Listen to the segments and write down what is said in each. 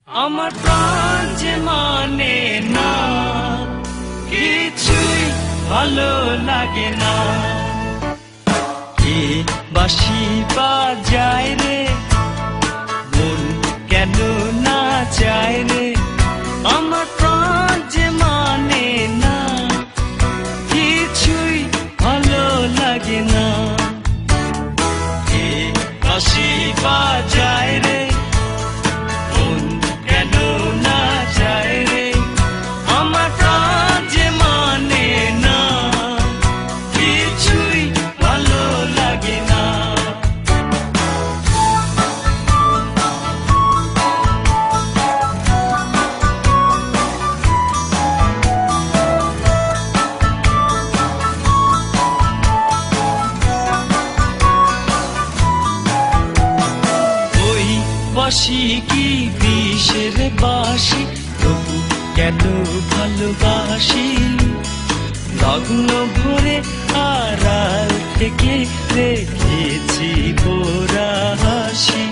আমার প্রাণ যে মানে না, কিছুই ভালো লাগে না। কে বাঁশি বাজায় রে, মন কেন না চায় রে। আমার প্রাণ যে মানে না, কিছুই ভালো লাগে না। কে বাঁশি বাজায় রে, মন কেন না চায় রে। আমার প্রাণ যে মানে না, কিছুই ভালো লাগে না। ওই বাঁশি কি বিষের বাঁশি, তবু কেন ভালোবাসি। লগ্ন ভরে আড়াল থেকে রেখেছি গোরা হাসি।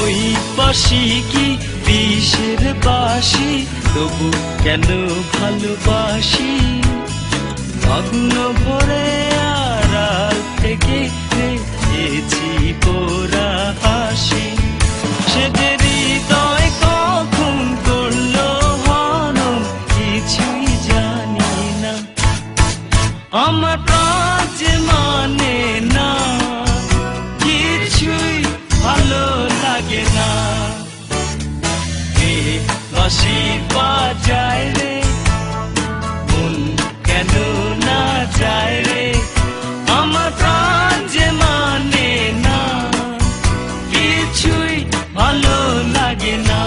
ওই বাঁশি কি বিষের বাঁশি, তবু কেন ভালোবাসি। লগ্ন ভরে আড়াল থেকে রেখেছি গোরা হাসি। সে যে হৃদয় কখন করলো হরণ, কিছুই জানি না। আমার প্রাণ যে মানে না, কিছুই ভালো লাগে না। কে বাঁশি বাজায় রে, মন কেন না যায় রে। আমার প্রাণ যে মানে না, কিছুই ভালো লাগে না।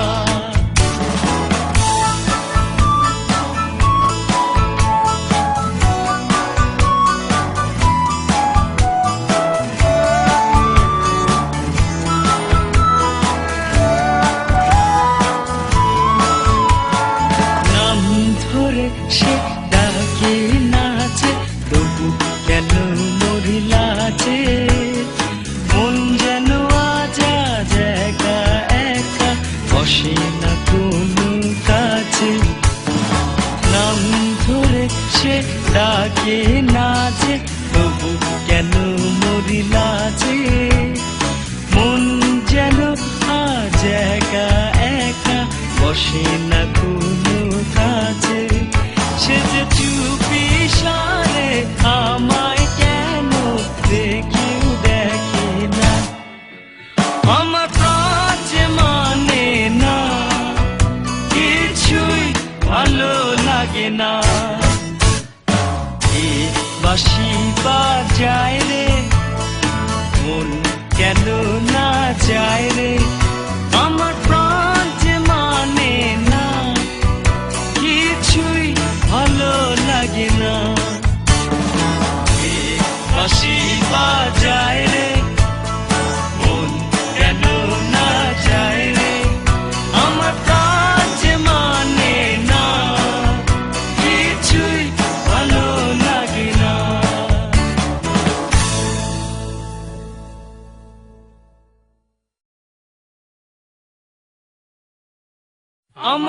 নাম ধরে সে ডাকে নাচে, তবু কেন মরি লাজে। মন যেন আজ একা একা, বসে না কোনো কাছে। নাম ধরে সে ডাকে নাচে, তবু কেন মরি লাজে। মন যেন আজ একা একা, বসে না কোনো কাছে। সে যে চুপি সারে আমায় কেন দেখেও দেখে না। আমার প্রাণ যে মানে না, কিছুই ভালো লাগে না। কে বাঁশি বাজায় রে, মন কেন না যায় রে। আমার প্রাণ যে মানে না, কিছুই ভালো লাগে না। কে বাঁশি বাজায় রে, মন কেন না যায় রে। আমার প্রাণ যে মানে না, কিছুই ভালো লাগে না। আমার